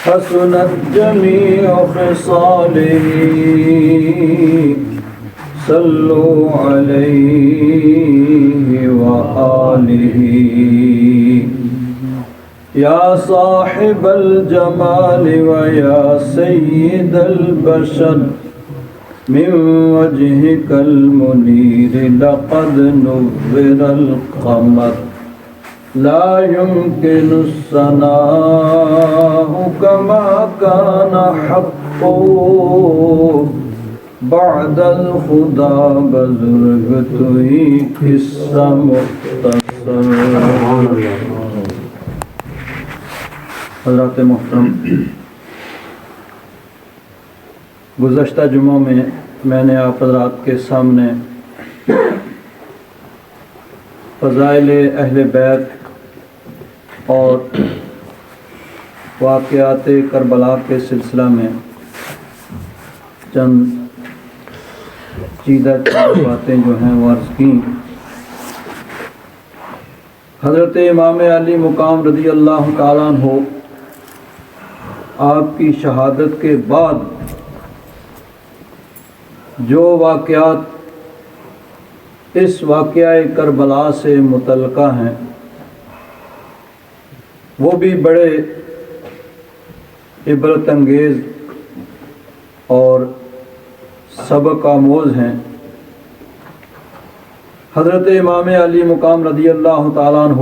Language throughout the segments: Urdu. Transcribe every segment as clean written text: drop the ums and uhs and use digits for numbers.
حسنت جميع خصاله صلوا عليه وآله يا صاحب الجمال ويا سيد البشر من وجهك المنير لقد نور القمر لا يمكن الثناء كما كان حقه بعد الخدا بزرگ توئی قصہ مختصر۔ حضرات محترم، گزشتہ جمعوں میں نے آپ حضرات کے سامنے فضائل اہل بیت اور واقعات کربلا کے سلسلہ میں چند چیدہ باتیں جو ہیں وہ عرض کی۔ حضرت امام علی مقام رضی اللہ تعالیٰ عنہ آپ کی شہادت کے بعد جو واقعات اس واقعہ کربلا سے متعلقہ ہیں وہ بھی بڑے عبرت انگیز اور سبق آموز ہیں۔ حضرت امام علی مقام رضی اللہ تعالیٰ عنہ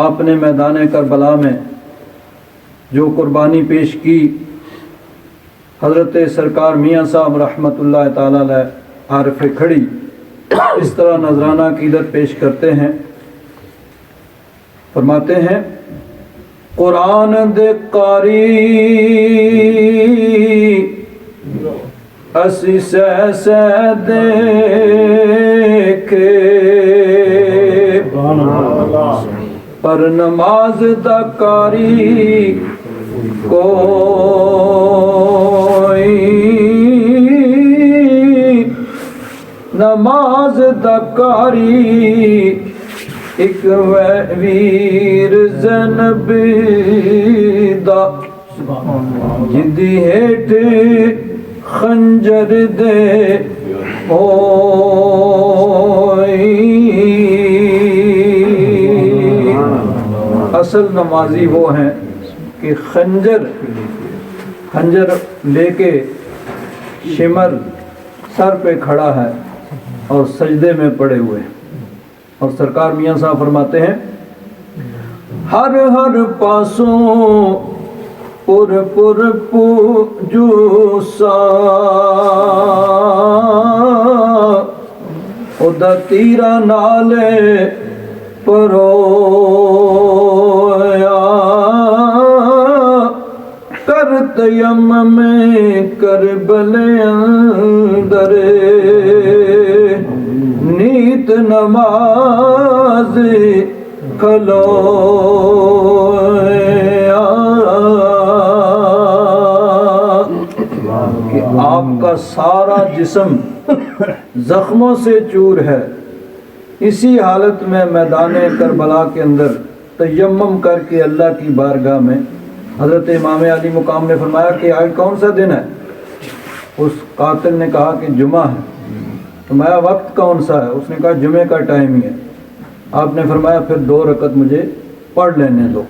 آپ نے میدان کربلا میں جو قربانی پیش کی، حضرت سرکار میاں صاحب رحمۃ اللہ تعالیٰ علیہ عارف کھڑی اس طرح نذرانہ عقیدت پیش کرتے ہیں، فرماتے ہیں قرآن دے قاری اسی سہ دیکھے پر نماز دا قاری کوئی نماز دا قاری ایک ویر زینب دا جدی ہیٹ خنجر دے ہوئی۔ اصل نمازی وہ ہیں کہ خنجر لے کے شمر سر پہ کھڑا ہے اور سجدے میں پڑے ہوئے ہیں، اور سرکار میاں صاحب فرماتے ہیں ہر ہر پاسوں پور پوجو سا ادا تیرا نالے پرویا کر تیمم کربل اندر نیت نماز کھلویا کہ آپ کا سارا جسم زخموں سے چور ہے، اسی حالت میں میدان کربلا کے اندر تیمم کر کے اللہ کی بارگاہ میں حضرت امام علی مقام نے فرمایا کہ آج کون سا دن ہے؟ اس قاتل نے کہا کہ جمعہ ہے۔ فرمایا وقت کون سا ہے؟ اس نے کہا جمعے کا ٹائم ہی ہے۔ آپ نے فرمایا پھر 2 رکعت مجھے پڑھ لینے دو۔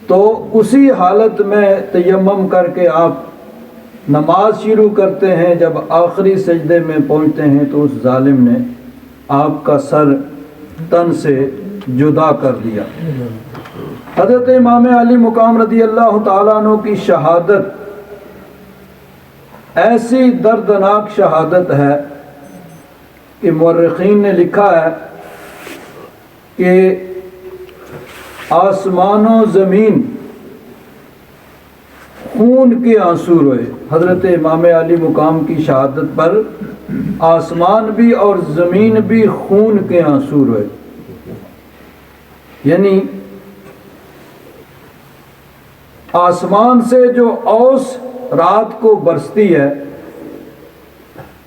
تو اسی حالت میں تیمم کر کے آپ نماز شروع کرتے ہیں، جب آخری سجدے میں پہنچتے ہیں تو اس ظالم نے آپ کا سر تن سے جدا کر دیا۔ حضرت امام علی مقام رضی اللہ تعالیٰ عنہ کی شہادت ایسی دردناک شہادت ہے کہ مورخین نے لکھا ہے کہ آسمان و زمین خون کے آنسو روئے۔ حضرت امام علی مقام کی شہادت پر آسمان بھی اور زمین بھی خون کے آنسو روئے، یعنی آسمان سے جو اوس رات کو برستی ہے،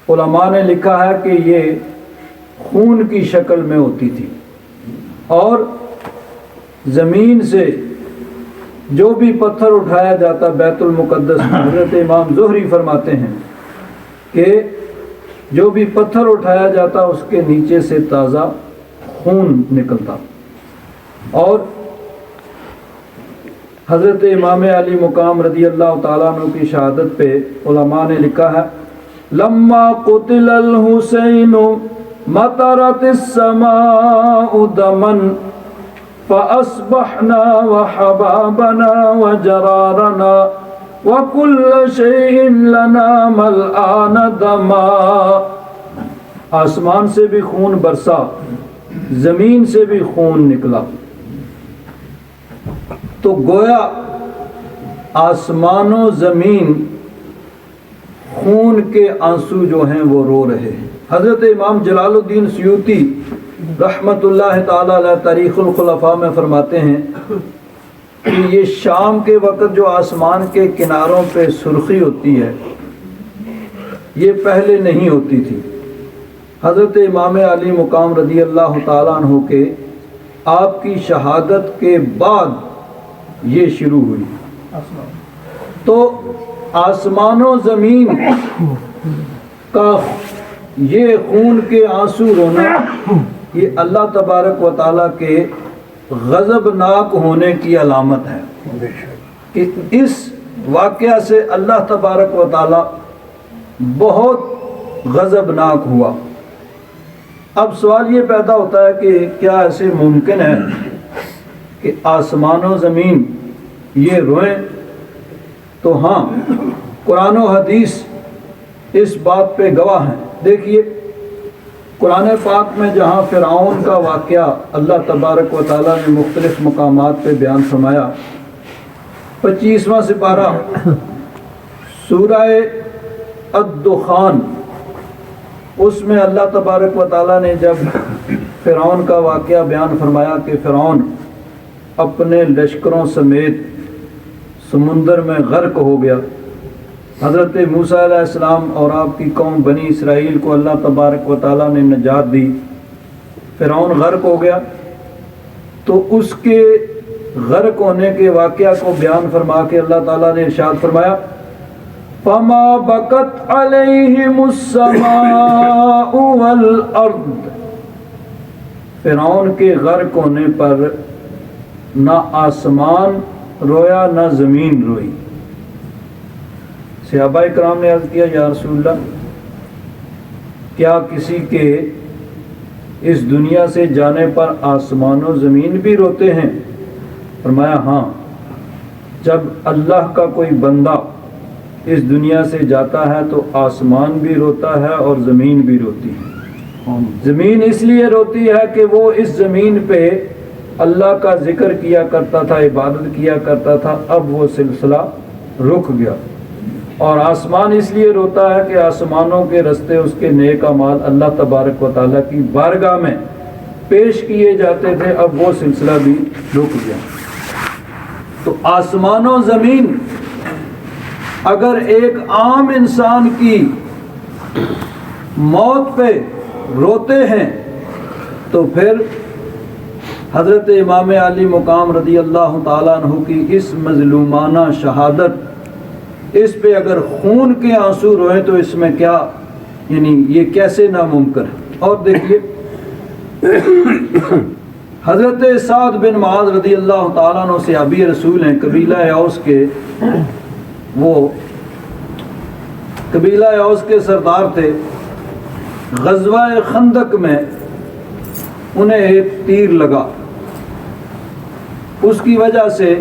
علماء نے لکھا ہے کہ یہ خون کی شکل میں ہوتی تھی، اور زمین سے جو بھی پتھر اٹھایا جاتا بیت المقدس میں، حضرت امام زہری فرماتے ہیں کہ جو بھی پتھر اٹھایا جاتا اس کے نیچے سے تازہ خون نکلتا. اور حضرت امام علی مقام رضی اللہ تعالیٰ عنہ کی شہادت پہ علماء نے لکھا ہے لما قتل الحسین مطرت السماء دما فأصبحنا وحبابنا وجرارنا وكل شيء لنا ملآن دما. آسمان سے بھی خون برسا، زمین سے بھی خون نکلا. تو گویا آسمان و زمین خون کے آنسو جو ہیں وہ رو رہے ہیں. حضرت امام جلال الدین سیوطی رحمت اللہ تعالی علیہ تاریخ الخلفاء میں فرماتے ہیں کہ یہ شام کے وقت جو آسمان کے کناروں پہ سرخی ہوتی ہے یہ پہلے نہیں ہوتی تھی. حضرت امام علی مقام رضی اللہ تعالیٰ عنہ کے آپ کی شہادت کے بعد یہ شروع ہوئی. تو آسمان و زمین کا یہ خون کے آنسو رونا یہ اللہ تبارک و تعالیٰ کے غضبناک ہونے کی علامت ہے کہ اس واقعہ سے اللہ تبارک و تعالیٰ بہت غضبناک ہوا. اب سوال یہ پیدا ہوتا ہے کہ کیا ایسے ممکن ہے کہ آسمان و زمین یہ روئیں؟ تو ہاں، قرآن و حدیث اس بات پہ گواہ ہیں. دیکھیے قرآن پاک میں جہاں فرعون کا واقعہ اللہ تبارک و تعالیٰ نے مختلف مقامات پہ بیان فرمایا، 25واں سپارہ سورہ الدخان، اس میں اللہ تبارک و تعالیٰ نے جب فرعون کا واقعہ بیان فرمایا کہ فرعون اپنے لشکروں سمیت سمندر میں غرق ہو گیا. حضرت موسیٰ علیہ السلام اور آپ کی قوم بنی اسرائیل کو اللہ تبارک و تعالیٰ نے نجات دی. فرعون غرق ہو گیا تو اس کے غرق ہونے کے واقعہ کو بیان فرما کے اللہ تعالیٰ نے ارشاد فرمایا فَمَا بَكَتْ عَلَيْهِمُ السَّمَاءُ وَالْأَرْضِ. فرعون کے غرق ہونے پر نہ آسمان رویا نہ زمین روئی. صحابہ کرام نے عرض کیا یا رسول اللہ، کیا کسی کے اس دنیا سے جانے پر آسمان و زمین بھی روتے ہیں؟ فرمایا ہاں، جب اللہ کا کوئی بندہ اس دنیا سے جاتا ہے تو آسمان بھی روتا ہے اور زمین بھی روتی ہے. زمین اس لیے روتی ہے کہ وہ اس زمین پہ اللہ کا ذکر کیا کرتا تھا، عبادت کیا کرتا تھا، اب وہ سلسلہ رک گیا. اور آسمان اس لیے روتا ہے کہ آسمانوں کے رستے اس کے نیک اعمال اللہ تبارک و تعالیٰ کی بارگاہ میں پیش کیے جاتے تھے، اب وہ سلسلہ بھی رک گیا. تو آسمان و زمین اگر ایک عام انسان کی موت پہ روتے ہیں تو پھر حضرت امام علی مقام رضی اللہ تعالیٰ عنہ کی اس مظلومانہ شہادت، اس پہ اگر خون کے آنسو روئیں تو اس میں کیا، یعنی یہ کیسے ناممکن ہے. اور دیکھیے حضرت سعد بن معاذ رضی اللہ تعالیٰ عنہ صحابی رسول ہیں، قبیلہ اوس کے، وہ قبیلہ اوس کے سردار تھے. غزوہ خندق میں انہیں ایک تیر لگا، اس کی وجہ سے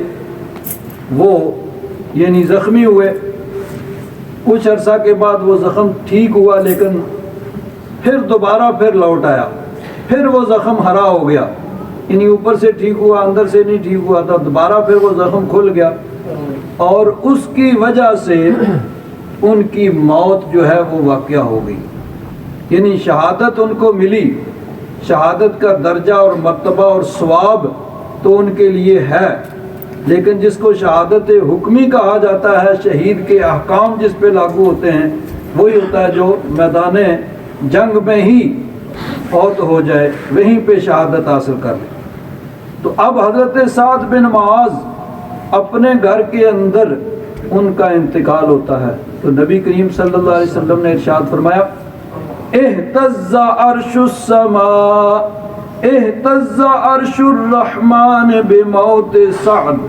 وہ یعنی زخمی ہوئے. کچھ عرصہ کے بعد وہ زخم ٹھیک ہوا لیکن پھر دوبارہ پھر لوٹ آیا، پھر وہ زخم ہرا ہو گیا، یعنی اوپر سے ٹھیک ہوا اندر سے نہیں ٹھیک ہوا تھا، دوبارہ پھر وہ زخم کھل گیا اور اس کی وجہ سے ان کی موت جو ہے وہ واقعہ ہو گئی. یعنی شہادت ان کو ملی، شہادت کا درجہ اور مرتبہ اور ثواب تو ان کے لیے ہے، لیکن جس کو شہادت حکمی کہا جاتا ہے، شہید کے احکام جس پہ لاگو ہوتے ہیں، وہی ہوتا ہے جو میدان جنگ میں ہی فوت ہو جائے، وہیں پہ شہادت حاصل کر لے. تو اب حضرت سعد بن معاذ اپنے گھر کے اندر ان کا انتقال ہوتا ہے، تو نبی کریم صلی اللہ علیہ وسلم نے ارشاد فرمایا اہتز عرش السماء اہتز عرش الرحمن بموت سعد،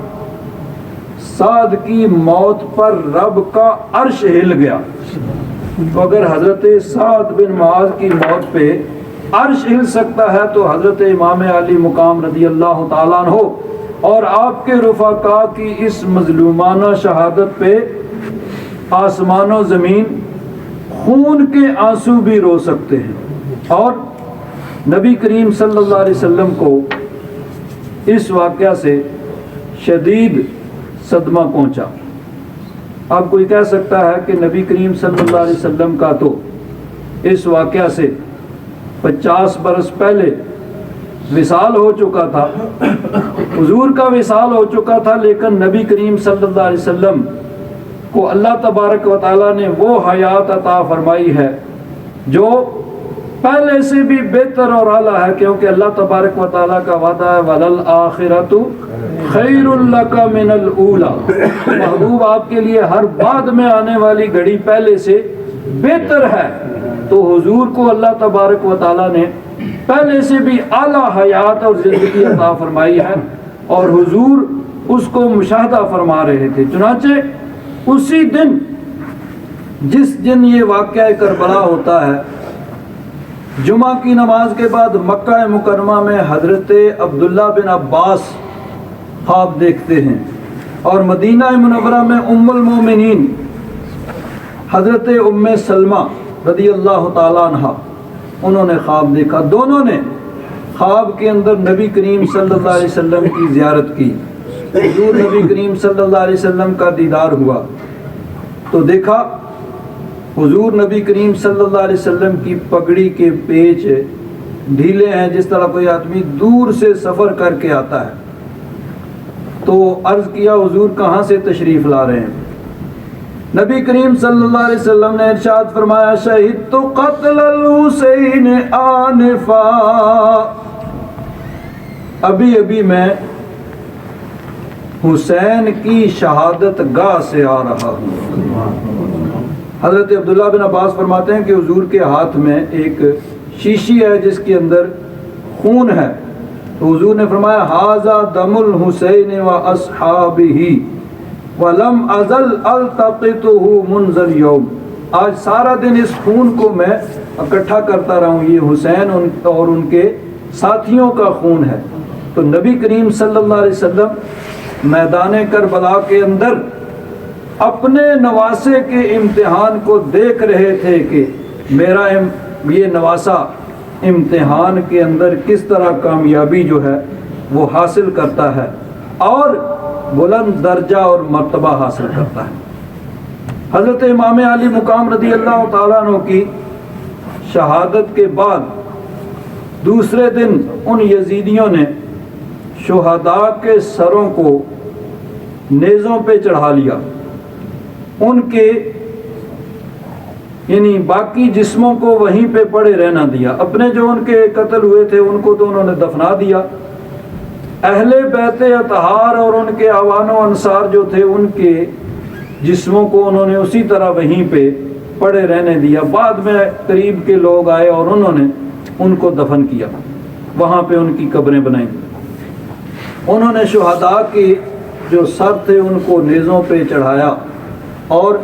سعد کی موت پر رب کا عرش ہل گیا۔ تو اگر حضرت سعد بن معاذ کی موت پہ عرش ہل سکتا ہے تو حضرت امام علی مقام رضی اللہ تعالیٰ عنہ اور آپ کے رفقاء کی اس مظلومانہ شہادت پہ آسمان و زمین خون کے آنسو بھی رو سکتے ہیں۔ اور نبی کریم صلی اللہ علیہ وسلم کو اس واقعہ سے شدید صدمہ پہنچا۔ اب کوئی کہہ سکتا ہے کہ نبی کریم صلی اللہ علیہ وسلم کا تو اس واقعہ سے 50 برس پہلے وصال ہو چکا تھا، حضور کا وصال ہو چکا تھا، لیکن نبی کریم صلی اللہ علیہ وسلم کو اللہ تبارک و تعالیٰ نے وہ حیات عطا فرمائی ہے جو پہلے سے بھی بہتر اور اعلیٰ ہے، کیونکہ اللہ تبارک و تعالیٰ کا وعدہ ہے وَلَلْآخِرَةُ خَيْرٌ لَكَ مِنَ الْأُولَى، محبوب آپ کے لیے ہر بعد میں آنے والی گھڑی پہلے سے بہتر ہے۔ تو حضور کو اللہ تبارک و تعالیٰ نے پہلے سے بھی اعلیٰ حیات اور زندگی عطا فرمائی ہے، اور حضور اس کو مشاہدہ فرما رہے تھے۔ چنانچہ اسی دن جس دن یہ واقعہ کربلا ہوتا ہے، جمعہ کی نماز کے بعد مکہ مکرمہ میں حضرت عبداللہ بن عباس خواب دیکھتے ہیں، اور مدینہ منورہ میں ام المومنین حضرت ام سلمہ رضی اللہ تعالیٰ عنہ انہوں نے خواب دیکھا۔ دونوں نے خواب کے اندر نبی کریم صلی اللہ علیہ وسلم کی زیارت کی، حضور نبی کریم صلی اللہ علیہ وسلم کا دیدار ہوا تو دیکھا حضور نبی کریم صلی اللہ علیہ وسلم کی پگڑی کے پیچ ڈھیلے ہیں، جس طرح کوئی آدمی دور سے سفر کر کے آتا ہے۔ تو عرض کیا حضور کہاں سے تشریف لا رہے ہیں؟ نبی کریم صلی اللہ علیہ وسلم نے ارشاد فرمایا شہدت قتل الحسین آنفا، ابھی ابھی میں حسین کی شہادت گاہ سے آ رہا ہوں۔ حضرت عبداللہ بن عباس فرماتے ہیں کہ حضور کے ہاتھ میں ایک شیشی ہے جس کے اندر خون ہے، تو حضور نے فرمایا ھذا دم الحسین و اصحابہ وَلَمْ أَزَلْ أَلْتَقِطُهُ مُنذَ الْيَوْمِ، آج سارا دن اس خون کو میں اکٹھا کرتا رہا ہوں، یہ حسین اور ان کے ساتھیوں کا خون ہے۔ تو نبی کریم صلی اللہ علیہ وسلم میدان کربلا کے اندر اپنے نواسے کے امتحان کو دیکھ رہے تھے کہ میرا یہ نواسا امتحان کے اندر کس طرح کامیابی جو ہے وہ حاصل کرتا ہے اور بلند درجہ اور مرتبہ حاصل کرتا ہے۔ حضرت امام علی مقام رضی اللہ تعالیٰ عنہ کی شہادت کے بعد دوسرے دن ان یزیدیوں نے شہداء کے سروں کو نیزوں پہ چڑھا لیا، ان کے یعنی باقی جسموں کو وہیں پہ پڑے رہنا دیا، اپنے جو ان کے قتل ہوئے تھے ان کو تو انہوں نے دفنا دیا، اہل بیت اطہار اور ان کے اعوان و انصار جو تھے ان کے جسموں کو انہوں نے اسی طرح وہیں پہ پڑے رہنے دیا۔ بعد میں قریب کے لوگ آئے اور انہوں نے ان کو دفن کیا، وہاں پہ ان کی قبریں بنائیں۔ انہوں نے شہداء کے جو سر تھے ان کو نیزوں پہ چڑھایا اور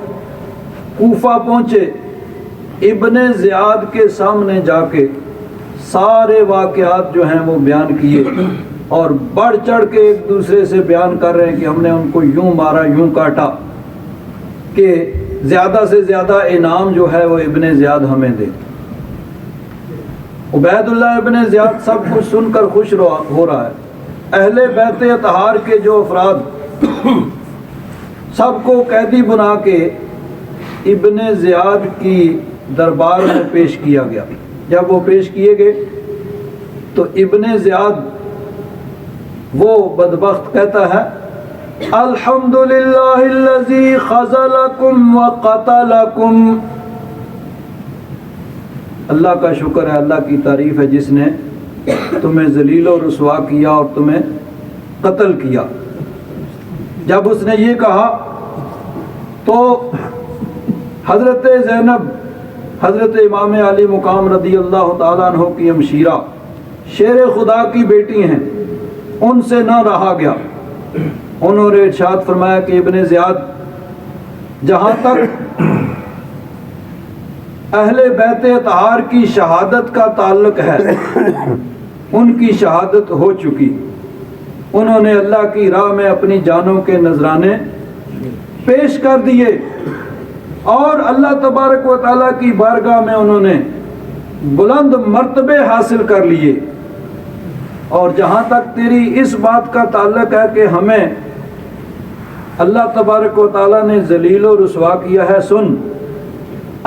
کوفہ پہنچے، ابن زیاد کے سامنے جا کے سارے واقعات جو ہیں وہ بیان کیے، اور بڑھ چڑھ کے ایک دوسرے سے بیان کر رہے ہیں کہ ہم نے ان کو یوں مارا یوں کاٹا کہ زیادہ سے زیادہ انعام جو ہے وہ ابن زیاد ہمیں دے۔ عبید اللہ ابن زیاد سب کچھ سن کر خوش ہو رہا ہے، اہل بیت اطہار کے جو افراد سب کو قیدی بنا کے ابن زیاد کی دربار میں پیش کیا گیا۔ جب وہ پیش کیے گئے تو ابن زیاد وہ بدبخت کہتا ہے الحمدللہ الذی خذلکم وقتلکم، اللہ کا شکر ہے، اللہ کی تعریف ہے جس نے تمہیں ذلیل و رسوا کیا اور تمہیں قتل کیا۔ جب اس نے یہ کہا تو حضرت زینب، حضرت امام علی مقام رضی اللہ تعالیٰ عنہ کی ہمشیرہ، شیر خدا کی بیٹی ہیں، ان سے نہ رہا گیا۔ انہوں نے ارشاد فرمایا کہ ابن زیاد، جہاں تک اہل بیت اطہار کی شہادت کا تعلق ہے ان کی شہادت ہو چکی۔ انہوں نے اللہ کی راہ میں اپنی جانوں کے نذرانے پیش کر دیے اور اللہ تبارک و تعالیٰ کی بارگاہ میں انہوں نے بلند مرتبے حاصل کر لیے۔ اور جہاں تک تیری اس بات کا تعلق ہے کہ ہمیں اللہ تبارک و تعالیٰ نے ذلیل و رسوا کیا ہے، سن،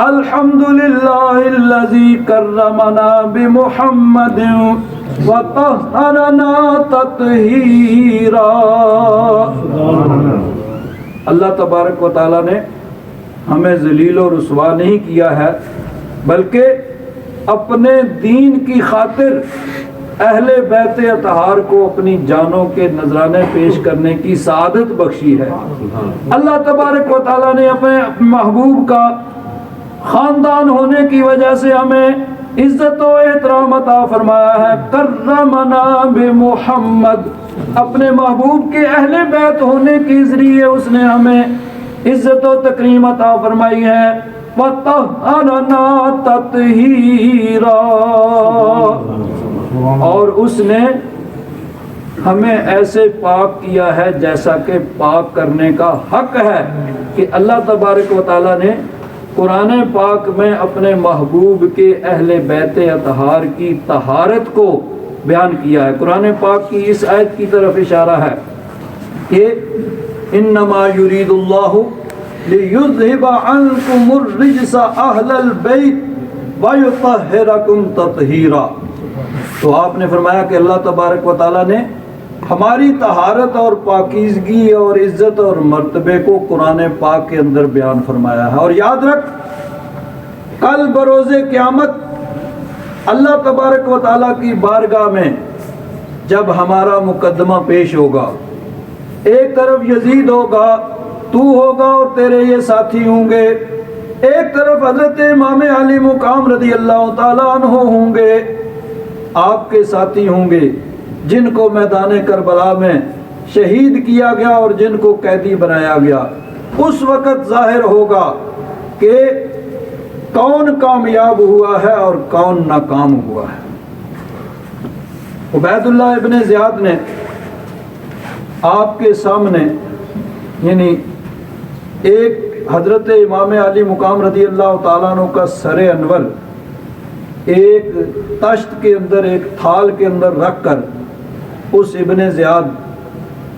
الحمدللہ الذی کرمنا بمحمد وطہرنا تطہیرا۔ اللہ تبارک و تعالیٰ نے ہمیں ذلیل و رسوا نہیں کیا ہے، بلکہ اپنے دین کی خاطر اہل بیت اطہار کو اپنی جانوں کے نذرانے پیش کرنے کی سعادت بخشی ہے۔ اللہ تبارک و تعالیٰ نے اپنے محبوب کا خاندان ہونے کی وجہ سے ہمیں عزت و احترام عطا فرمایا ہے۔ کرمنا بمحمد، اپنے محبوب کے اہل بیت ہونے کے ذریعے اس نے ہمیں عزت و تکریم عطا فرمائی ہے۔ وطہرنا تطہیرا، اور اس نے ہمیں ایسے پاک کیا ہے جیسا کہ پاک کرنے کا حق ہے، کہ اللہ تبارک و تعالیٰ نے قرآن پاک میں اپنے محبوب کے اہل بیت اطہار کی طہارت کو بیان کیا ہے۔ قرآن پاک کی اس آیت کی طرف اشارہ ہے کہ انما یرید اللہ لیذہب عنکم الرجس اہل البیت ویطہرکم تطہیرا۔ تو آپ نے فرمایا کہ اللہ تبارک و تعالیٰ نے ہماری طہارت اور پاکیزگی اور عزت اور مرتبے کو قرآن پاک کے اندر بیان فرمایا ہے۔ اور یاد رکھ، کل بروز قیامت اللہ تبارک و تعالیٰ کی بارگاہ میں جب ہمارا مقدمہ پیش ہوگا، ایک طرف یزید ہوگا، تو ہوگا اور تیرے یہ ساتھی ہوں گے، ایک طرف حضرت امام علی مقام رضی اللہ تعالیٰ عنہ ہوں گے، آپ کے ساتھی ہوں گے جن کو میدان کربلا میں شہید کیا گیا اور جن کو قیدی بنایا گیا۔ اس وقت ظاہر ہوگا کہ کون کامیاب ہوا ہے اور کون ناکام ہوا ہے۔ عبید اللہ ابن زیاد نے آپ کے سامنے، یعنی ایک حضرت امام علی مقام رضی اللہ تعالیٰ عنہ کا سر انور ایک تشت کے اندر، ایک تھال کے اندر رکھ کر اس ابن زیاد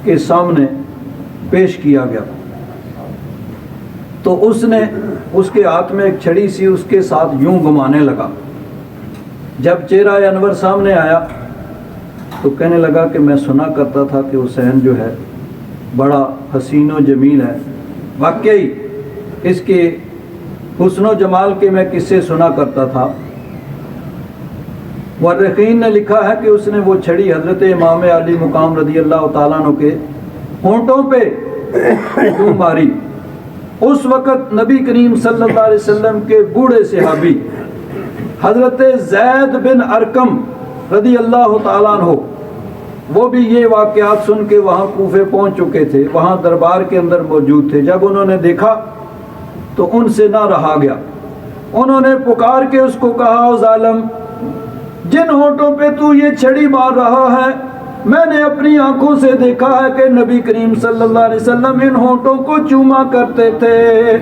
کے سامنے پیش کیا گیا، تو اس نے اس کے ہاتھ میں ایک چھڑی سی اس کے ساتھ یوں گھمانے لگا۔ جب چہرہ انور سامنے آیا تو کہنے لگا کہ میں سنا کرتا تھا کہ حسین جو ہے بڑا حسین و جمیل ہے، واقعی اس کے حسن و جمال کے میں قصے سنا کرتا تھا۔ مورخین نے لکھا ہے کہ اس نے وہ چھڑی حضرت امام علی مقام رضی اللہ تعالیٰ عنہ کے ہونٹوں پہ یوں ماری۔ اس وقت نبی کریم صلی اللہ علیہ وسلم کے بوڑھے صحابی حضرت زید بن ارقم رضی اللہ تعالیٰ عنہ، وہ بھی یہ واقعات سن کے وہاں کوفے پہنچ چکے تھے، وہاں دربار کے اندر موجود تھے۔ جب انہوں نے دیکھا تو ان سے نہ رہا گیا، انہوں نے پکار کے اس کو کہا، او ظالم، جن ہونٹوں پہ تو یہ چھڑی مار رہا ہے میں نے اپنی آنکھوں سے دیکھا ہے کہ نبی کریم صلی اللہ علیہ وسلم ان ہونٹوں کو چوما کرتے تھے۔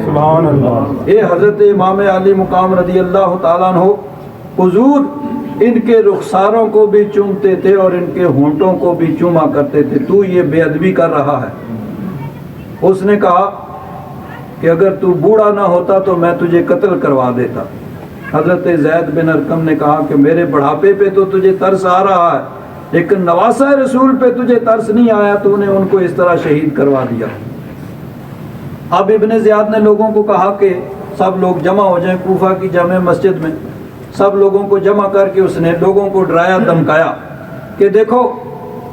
سبحان اللہ۔ یہ حضرت امام علی مقام رضی اللہ تعالیٰ عنہ حضور ان کے رخساروں کو بھی چومتے تھے اور ان کے ہونٹوں کو بھی چوما کرتے تھے، تو یہ بے ادبی کر رہا ہے۔ اس نے کہا کہ اگر تو بوڑھا نہ ہوتا تو میں تجھے قتل کروا دیتا۔ حضرت زید بن ارقم نے کہا کہ میرے بڑھاپے پہ تو تجھے ترس آ رہا ہے، لیکن نواسہ رسول پہ تجھے ترس نہیں آیا، تو نے ان کو اس طرح شہید کروا دیا۔ اب ابن زیاد نے لوگوں کو کہا کہ سب لوگ جمع ہو جائیں کوفہ کی جامع مسجد میں۔ سب لوگوں کو جمع کر کے اس نے لوگوں کو ڈرایا دھمکایا کہ دیکھو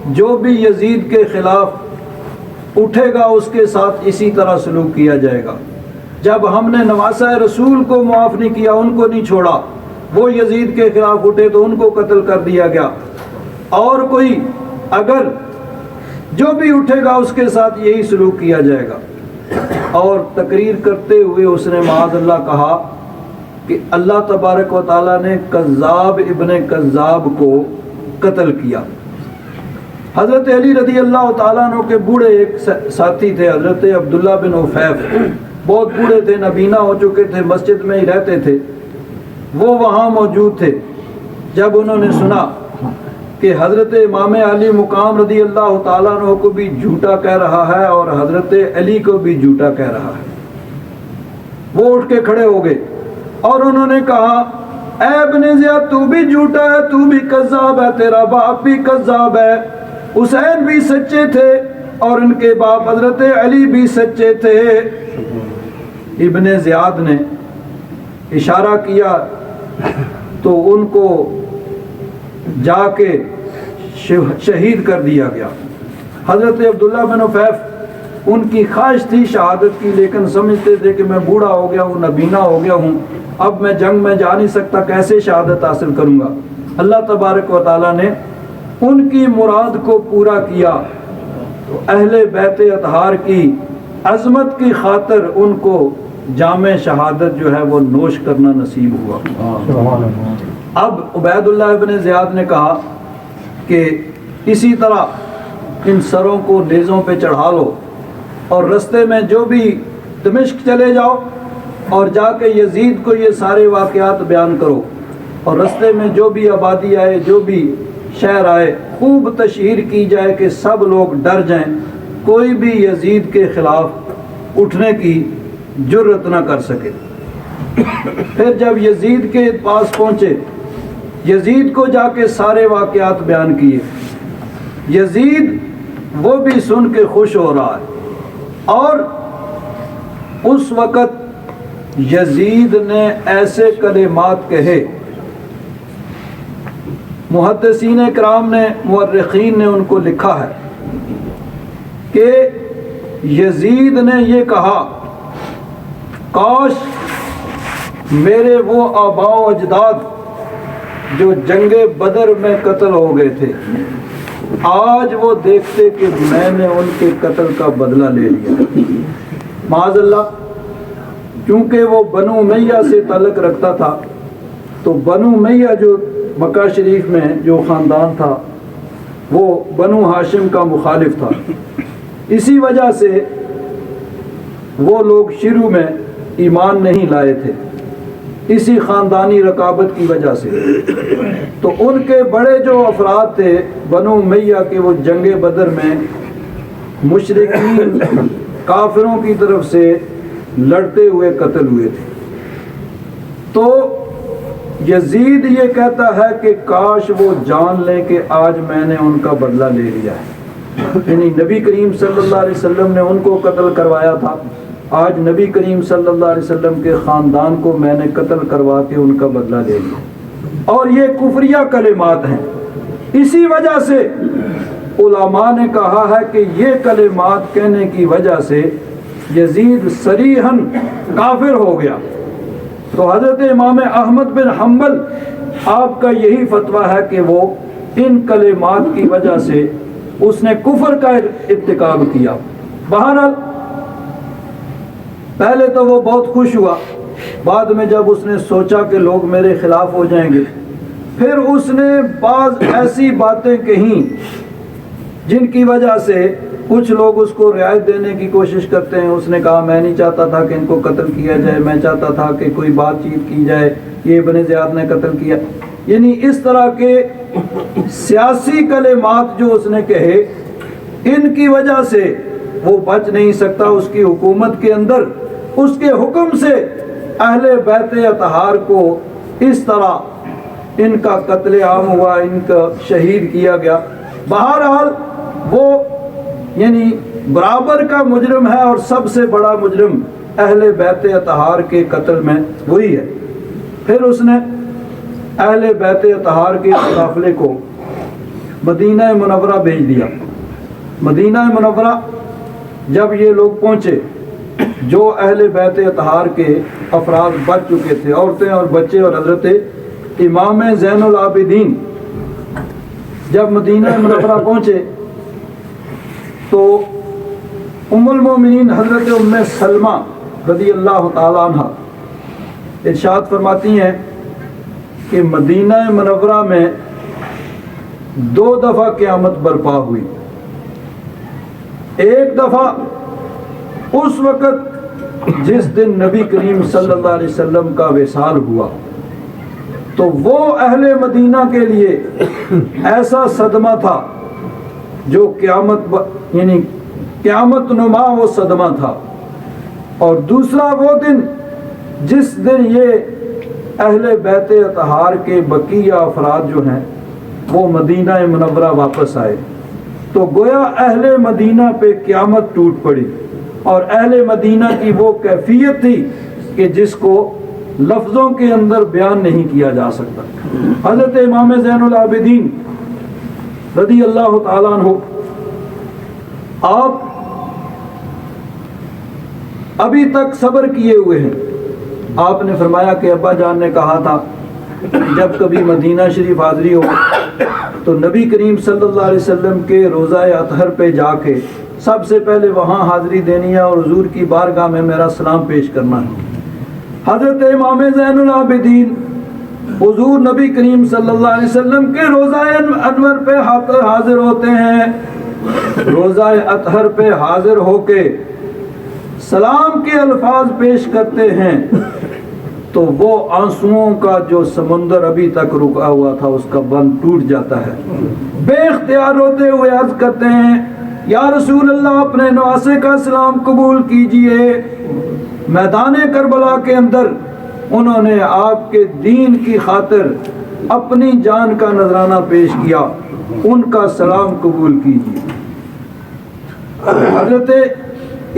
جو بھی یزید کے خلاف اٹھے گا اس کے ساتھ اسی طرح سلوک کیا جائے گا۔ جب ہم نے نواسہ رسول کو معاف نہیں کیا، ان کو نہیں چھوڑا، وہ یزید کے خلاف اٹھے تو ان کو قتل کر دیا گیا۔ اور کوئی اگر جو بھی اٹھے گا اس کے ساتھ یہی سلوک کیا جائے گا۔ اور تقریر کرتے ہوئے اس نے معاذ اللہ کہا کہ اللہ تبارک و تعالیٰ نے کذاب ابن کذاب کو قتل کیا۔ حضرت علی رضی اللہ تعالیٰ عنہ کے بوڑھے ایک ساتھی تھے، حضرت عبداللہ بن عفیف، بہت بوڑھے تھے، نابینا ہو چکے تھے، مسجد میں ہی رہتے تھے، وہ وہاں موجود تھے۔ جب انہوں نے سنا کہ حضرت امام علی مقام رضی اللہ تعالیٰ عنہ کو بھی جھوٹا کہہ رہا ہے اور حضرت علی کو بھی جھوٹا کہہ رہا ہے، وہ اٹھ کے کھڑے ہو گئے اور انہوں نے کہا اے ابن زیاد تو بھی جھوٹا ہے، تو بھی کذاب ہے، تیرا باپ بھی کذاب ہے، حسین بھی سچے تھے اور ان کے باپ حضرت علی بھی سچے تھے۔ ابن زیاد نے اشارہ کیا تو ان کو جا کے شہید کر دیا گیا۔ حضرت عبداللہ بن عفیف ان کی خواہش تھی شہادت کی، لیکن سمجھتے تھے کہ میں بوڑھا ہو گیا ہوں، نابینا ہو گیا ہوں، اب میں جنگ میں جا نہیں سکتا، کیسے شہادت حاصل کروں گا۔ اللہ تبارک و تعالیٰ نے ان کی مراد کو پورا کیا تو اہل بیت اطہار کی عظمت کی خاطر ان کو جام شہادت جو ہے وہ نوش کرنا نصیب ہوا۔ اب عبید اللہ ابن زیاد نے کہا کہ اسی طرح ان سروں کو نیزوں پہ چڑھا لو اور رستے میں جو بھی دمشق چلے جاؤ اور جا کے یزید کو یہ سارے واقعات بیان کرو، اور رستے میں جو بھی آبادی آئے، جو بھی شہر آئے، خوب تشہیر کی جائے کہ سب لوگ ڈر جائیں، کوئی بھی یزید کے خلاف اٹھنے کی جرت نہ کر سکے۔ پھر جب یزید کے پاس پہنچے، یزید کو جا کے سارے واقعات بیان کیے، یزید وہ بھی سن کے خوش ہو رہا ہے۔ اور اس وقت یزید نے ایسے کلمات کہے، محدثین کرام نے، مورخین نے ان کو لکھا ہے کہ یزید نے یہ کہا کاش میرے وہ آباء و اجداد جو جنگ بدر میں قتل ہو گئے تھے، آج وہ دیکھتے کہ میں نے ان کے قتل کا بدلہ لے لیا۔ معاذ اللہ، کیونکہ وہ بنو امیہ سے تعلق رکھتا تھا، تو بنو امیہ جو مکہ شریف میں جو خاندان تھا وہ بنو ہاشم کا مخالف تھا، اسی وجہ سے وہ لوگ شروع میں ایمان نہیں لائے تھے، اسی خاندانی رقابت کی وجہ سے۔ تو ان کے بڑے جو افراد تھے بنو امیہ کے، وہ جنگ بدر میں مشرکین کافروں کی طرف سے لڑتے ہوئے قتل ہوئے تھے۔ تو یزید یہ کہتا ہے کہ کاش وہ جان لیں کہ آج میں نے ان کا بدلہ لے لیا ہے، یعنی نبی کریم صلی اللہ علیہ وسلم نے ان کو قتل کروایا تھا، آج نبی کریم صلی اللہ علیہ وسلم کے خاندان کو میں نے قتل کروا کے ان کا بدلہ لے لیا۔ اور یہ کفریہ کلمات ہیں، اسی وجہ سے علماء نے کہا ہے کہ یہ کلمات کہنے کی وجہ سے یزید صریحاً کافر ہو گیا۔ تو حضرت امام احمد بن حنبل آپ کا یہی فتویٰ ہے کہ وہ ان کلمات کی وجہ سے اس نے کفر کا ارتکاب کیا۔ بہرحال پہلے تو وہ بہت خوش ہوا، بعد میں جب اس نے سوچا کہ لوگ میرے خلاف ہو جائیں گے، پھر اس نے بعض ایسی باتیں کہیں جن کی وجہ سے کچھ لوگ اس کو رعایت دینے کی کوشش کرتے ہیں۔ اس نے کہا میں نہیں چاہتا تھا کہ ان کو قتل کیا جائے، میں چاہتا تھا کہ کوئی بات چیت کی جائے، یہ ابن زیاد نے قتل کیا، یعنی اس طرح کے سیاسی کلمات جو اس نے کہے، ان کی وجہ سے وہ بچ نہیں سکتا۔ اس کی حکومت کے اندر اس کے حکم سے اہل بیت اطہار کو اس طرح ان کا قتل عام ہوا، ان کا شہید کیا گیا۔ بہرحال وہ یعنی برابر کا مجرم ہے، اور سب سے بڑا مجرم اہل بیت اطہار کے قتل میں وہی ہے۔ پھر اس نے اہل بیت اطہار کے قافلے کو مدینہ منورہ بھیج دیا۔ مدینہ منورہ جب یہ لوگ پہنچے، جو اہل بیت اطہار کے افراد بچ چکے تھے، عورتیں اور بچے، اور حضرت امام زین العابدین جب مدینہ منورہ پہنچے تو ام المومنین حضرت ام سلمہ رضی اللہ تعالیٰ عنہ ارشاد فرماتی ہیں کہ مدینہ منورہ میں 2 دفعہ قیامت برپا ہوئی۔ ایک دفعہ اس وقت جس دن نبی کریم صلی اللہ علیہ وسلم کا وصال ہوا، تو وہ اہل مدینہ کے لیے ایسا صدمہ تھا جو یعنی قیامت نما وہ صدمہ تھا۔ اور دوسرا وہ دن جس دن یہ اہل بیت اطہار کے بقیہ افراد جو ہیں وہ مدینہ منورہ واپس آئے، تو گویا اہل مدینہ پہ قیامت ٹوٹ پڑی۔ اور اہل مدینہ کی وہ کیفیت تھی کہ جس کو لفظوں کے اندر بیان نہیں کیا جا سکتا۔ حضرت امام زین العابدین رضی اللہ تعالیٰ عنہ آپ ابھی تک صبر کیے ہوئے ہیں۔ آپ نے فرمایا کہ ابا جان نے کہا تھا جب کبھی مدینہ شریف حاضری ہو تو نبی کریم صلی اللہ علیہ وسلم کے روضہ اطہر پہ جا کے سب سے پہلے وہاں حاضری دینی ہے اور حضور کی بارگاہ میں میرا سلام پیش کرنا ہے۔ حضرت امام زین العابدین حضور نبی کریم صلی اللہ علیہ وسلم کے روضہ انور پہ حاضر ہوتے ہیں، روضہ اطہر پہ حاضر ہو کے سلام کے الفاظ پیش کرتے ہیں تو وہ آنسوؤں کا جو سمندر ابھی تک رکا ہوا تھا اس کا بند ٹوٹ جاتا ہے۔ بے اختیار ہوتے ہوئے عرض کرتے ہیں یا رسول اللہ اپنے نواسے کا سلام قبول کیجئے۔ میدان کربلا کے اندر انہوں نے آپ کے دین کی خاطر اپنی جان کا نذرانہ پیش کیا، ان کا سلام قبول کیجئے۔ حضرت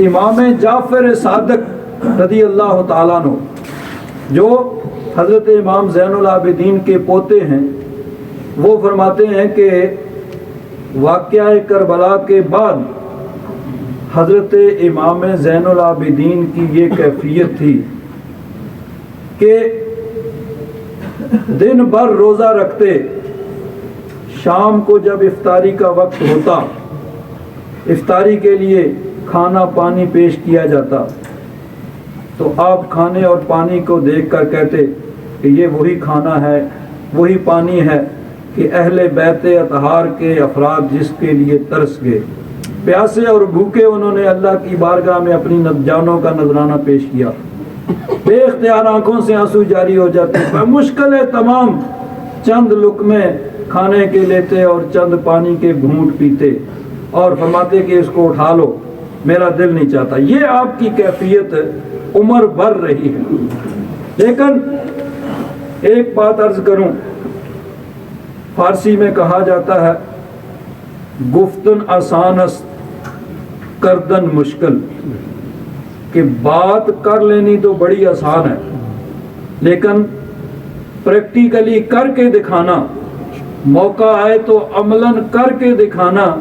امام جعفر صادق رضی اللہ تعالیٰ عنہ جو حضرت امام زین العابدین کے پوتے ہیں، وہ فرماتے ہیں کہ واقعہ کربلا کے بعد حضرت امام زین العابدین کی یہ کیفیت تھی کہ دن بھر روزہ رکھتے، شام کو جب افطاری کا وقت ہوتا، افطاری کے لیے کھانا پانی پیش کیا جاتا تو آپ کھانے اور پانی کو دیکھ کر کہتے کہ یہ وہی کھانا ہے، وہی پانی ہے کہ اہل بیت اطہار کے افراد جس کے لیے ترس گئے، پیاسے اور بھوکے انہوں نے اللہ کی بارگاہ میں اپنی جانوں کا نذرانہ پیش کیا، بے اختیار آنکھوں سے آنسو جاری ہو جاتے، مشکل ہے تمام چند لقمے کھانے کے لیتے اور چند پانی کے گھونٹ پیتے اور فرماتے کہ اس کو اٹھا لو، میرا دل نہیں چاہتا۔ یہ آپ کی کیفیت عمر بھر رہی ہے۔ لیکن ایک بات عرض کروں، فارسی میں کہا جاتا ہے گفتن آسان است کردن مشکل، کہ بات کر لینی تو بڑی آسان ہے لیکن پریکٹیکلی کر کے دکھانا، موقع آئے تو عملاً کر کے دکھانا،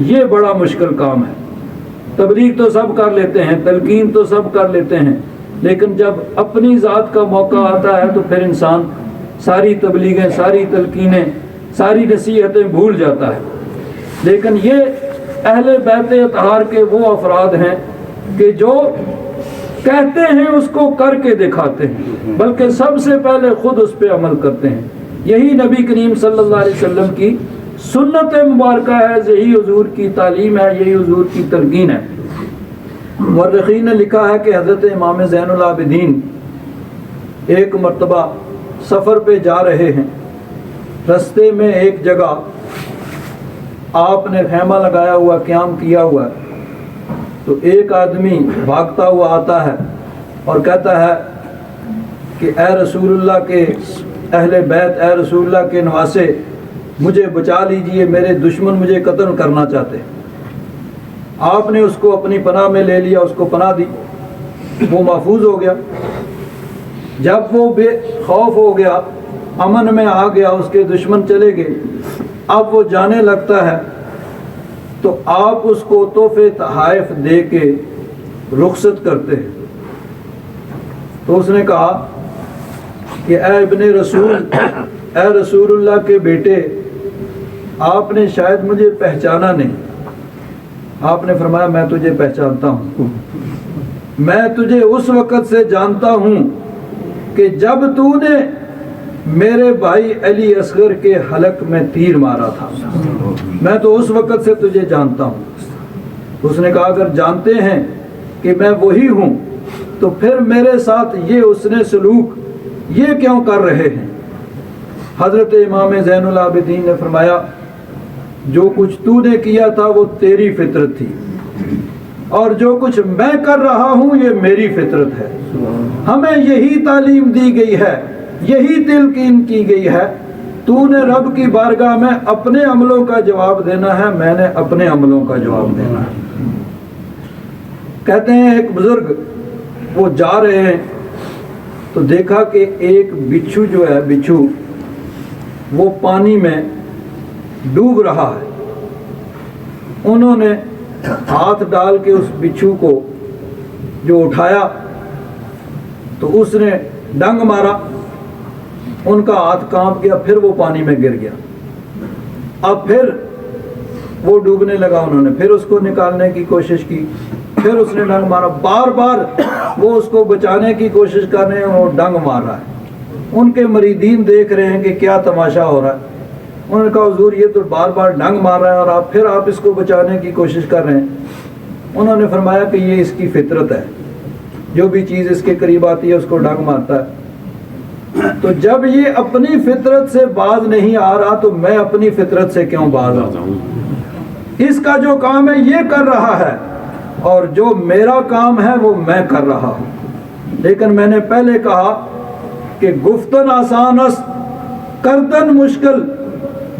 یہ بڑا مشکل کام ہے۔ تبلیغ تو سب کر لیتے ہیں، تلقین تو سب کر لیتے ہیں، لیکن جب اپنی ذات کا موقع آتا ہے تو پھر انسان ساری تبلیغیں، ساری تلقینیں، ساری نصیحتیں بھول جاتا ہے۔ لیکن یہ اہل بیت اطہار کے وہ افراد ہیں کہ جو کہتے ہیں اس کو کر کے دکھاتے ہیں، بلکہ سب سے پہلے خود اس پہ عمل کرتے ہیں۔ یہی نبی کریم صلی اللہ علیہ وسلم کی سنت مبارکہ ہے، یہی حضور کی تعلیم ہے، یہی حضور کی تلقین ہے۔ مورخین نے لکھا ہے کہ حضرت امام زین العابدین ایک مرتبہ سفر پہ جا رہے ہیں، رستے میں ایک جگہ آپ نے خیمہ لگایا ہوا، قیام کیا ہوا ہے، تو ایک آدمی بھاگتا ہوا آتا ہے اور کہتا ہے کہ اے رسول اللہ کے اہل بیت، اے رسول اللہ کے نواسے، مجھے بچا لیجئے، میرے دشمن مجھے قتل کرنا چاہتے۔ آپ نے اس کو اپنی پناہ میں لے لیا، اس کو پناہ دی، وہ محفوظ ہو گیا۔ جب وہ بے خوف ہو گیا، امن میں آ گیا، اس کے دشمن چلے گئے، اب وہ جانے لگتا ہے تو آپ اس کو تحفے تحائف دے کے رخصت کرتے ہیں۔ تو اس نے کہا کہ اے ابن رسول، اے رسول اللہ کے بیٹے، آپ نے شاید مجھے پہچانا نہیں۔ آپ نے فرمایا میں تجھے پہچانتا ہوں، میں تجھے اس وقت سے جانتا ہوں کہ جب تو نے میرے بھائی علی اصغر کے حلق میں تیر مارا تھا، میں تو اس وقت سے تجھے جانتا ہوں۔ اس نے کہا اگر جانتے ہیں کہ میں وہی ہوں تو پھر میرے ساتھ یہ حسن سلوک یہ کیوں کر رہے ہیں؟ حضرت امام زین العابدین نے فرمایا جو کچھ تو نے کیا تھا وہ تیری فطرت تھی، اور جو کچھ میں کر رہا ہوں یہ میری فطرت ہے۔ ہمیں یہی تعلیم دی گئی ہے، یہی تلقین کی گئی ہے، تو نے رب کی بارگاہ میں اپنے عملوں کا جواب دینا ہے، میں نے اپنے عملوں کا جواب دینا ہے۔ کہتے ہیں ایک بزرگ وہ جا رہے ہیں تو دیکھا کہ ایک بچھو جو ہے، بچھو وہ پانی میں ڈوب رہا ہے۔ انہوں نے ہاتھ ڈال کے اس بچھو کو جو اٹھایا تو اس نے ڈنگ مارا، ان کا ہاتھ کانپ گیا، پھر وہ پانی میں گر گیا۔ اب پھر وہ ڈوبنے لگا، انہوں نے پھر اس کو نکالنے کی کوشش کی، پھر اس نے ڈنگ مارا، بار بار وہ اس کو بچانے کی کوشش کر رہے ہیں، وہ ڈنگ مار رہا ہے۔ ان کے مریدین دیکھ رہے ہیں کہ کیا تماشا ہو رہا ہے۔ انہوں نے کہا حضور یہ تو بار بار ڈنگ مار رہا ہے اور آپ اس کو بچانے کی کوشش کر رہے ہیں۔ انہوں نے فرمایا کہ یہ اس کی فطرت ہے، جو بھی چیز اس کے قریب آتی ہے اس کو ڈنگ مارتا ہے۔ تو جب یہ اپنی فطرت سے باز نہیں آ رہا تو میں اپنی فطرت سے کیوں باز آؤں؟ اس کا جو کام ہے یہ کر رہا ہے، اور جو میرا کام ہے وہ میں کر رہا ہوں۔ لیکن میں نے پہلے کہا کہ گفتن آسان است کردن مشکل،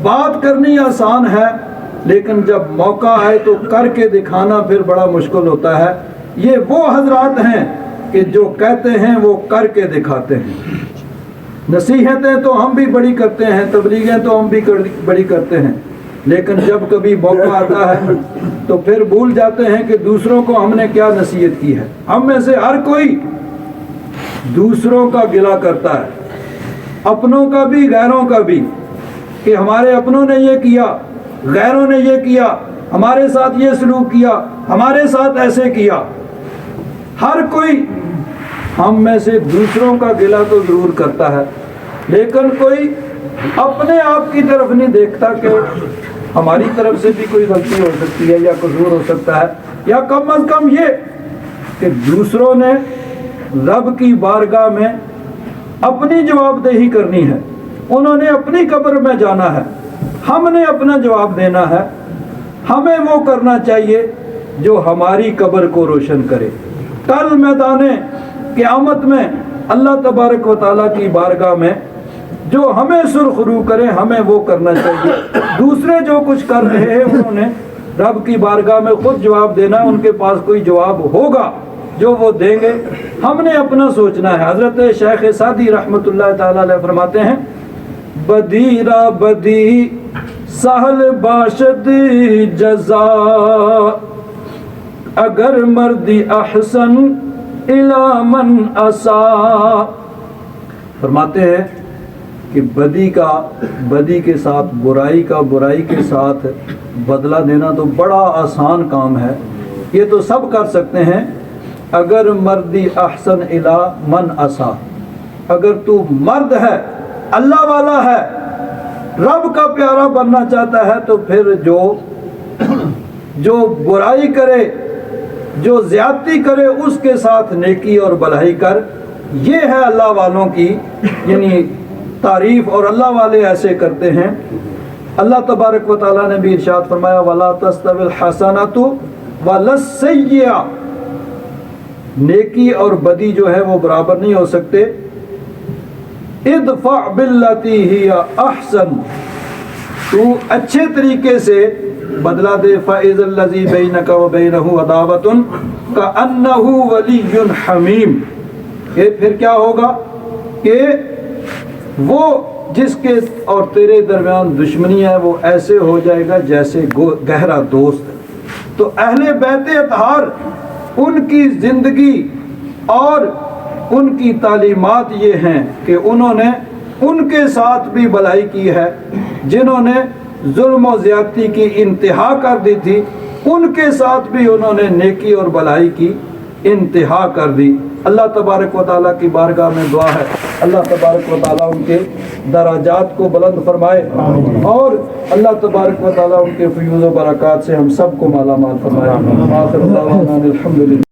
بات کرنی آسان ہے لیکن جب موقع آئے تو کر کے دکھانا پھر بڑا مشکل ہوتا ہے۔ یہ وہ حضرات ہیں کہ جو کہتے ہیں وہ کر کے دکھاتے ہیں۔ نصیحتیں تو ہم بھی بڑی کرتے ہیں، تبلیغیں تو ہم بھی بڑی کرتے ہیں، لیکن جب کبھی موقع آتا ہے تو پھر بھول جاتے ہیں کہ دوسروں کو ہم نے کیا نصیحت کی ہے۔ ہم میں سے ہر کوئی دوسروں کا گلہ کرتا ہے، اپنوں کا بھی غیروں کا بھی، کہ ہمارے اپنوں نے یہ کیا، غیروں نے یہ کیا، ہمارے ساتھ یہ سلوک کیا، ہمارے ساتھ ایسے کیا۔ ہر کوئی ہم میں سے دوسروں کا گلہ تو ضرور کرتا ہے، لیکن کوئی اپنے آپ کی طرف نہیں دیکھتا کہ ہماری طرف سے بھی کوئی غلطی ہو سکتی ہے یا قصور ہو سکتا ہے، یا کم از کم یہ کہ دوسروں نے رب کی بارگاہ میں اپنی جواب دہی کرنی ہے، انہوں نے اپنی قبر میں جانا ہے، ہم نے اپنا جواب دینا ہے۔ ہمیں وہ کرنا چاہیے جو ہماری قبر کو روشن کرے۔ کل میدان قیامت میں اللہ تبارک و تعالیٰ کی بارگاہ میں جو ہمیں سرخرو کرے ہمیں وہ کرنا چاہیے۔ دوسرے جو کچھ کر رہے ہیں انہوں نے رب کی بارگاہ میں خود جواب دینا ہے، ان کے پاس کوئی جواب ہوگا جو وہ دیں گے، ہم نے اپنا سوچنا ہے۔ حضرت شیخ سعدی رحمۃ اللہ تعالیٰ علیہ فرماتے ہیں بدی را بدی سہل باشد جزا، اگر مردی احسن الی من اسا۔ فرماتے ہیں کہ بدی کے ساتھ برائی کا برائی کے ساتھ بدلہ دینا تو بڑا آسان کام ہے، یہ تو سب کر سکتے ہیں۔ اگر مردی احسن الی من اسا، اگر تو مرد ہے، اللہ والا ہے، رب کا پیارا بننا چاہتا ہے تو پھر جو برائی کرے، جو زیادتی کرے اس کے ساتھ نیکی اور بھلائی کر۔ یہ ہے اللہ والوں کی یعنی تعریف، اور اللہ والے ایسے کرتے ہیں۔ اللہ تبارک و تعالیٰ نے بھی ارشاد فرمایا وَلَا تَسْتَوِي الْحَسَنَةُ وَلَا السَّيِّئَةُ، نیکی اور بدی جو ہے وہ برابر نہیں ہو سکتے۔ ادفع باللتی ہی احسن، تو اچھے طریقے سے بدلہ دے۔ فَإِذَا الَّذِي بَيْنَكَ وَبَيْنَهُ عَدَاوَةٌ كَأَنَّهُ وَلِيٌّ حَمِيمٌ، یہ پھر کیا ہوگا کہ وہ جس کے اور تیرے درمیان دشمنی ہے وہ ایسے ہو جائے گا جیسے گہرا دوست ہے۔ تو اہل بیت اطہار، ان کی زندگی اور ان کی تعلیمات یہ ہیں کہ انہوں نے ان کے ساتھ بھی بھلائی کی ہے، جنہوں نے ظلم و زیادتی کی انتہا کر دی تھی، ان کے ساتھ بھی انہوں نے نیکی اور بھلائی کی انتہا کر دی۔ اللہ تبارک و تعالیٰ کی بارگاہ میں دعا ہے، اللہ تبارک و تعالیٰ ان کے درجات کو بلند فرمائے، اور اللہ تبارک و تعالیٰ ان کے فیوز و برکات سے ہم سب کو مالا مال فرمائے۔ آخر دعوانا الحمدللہ۔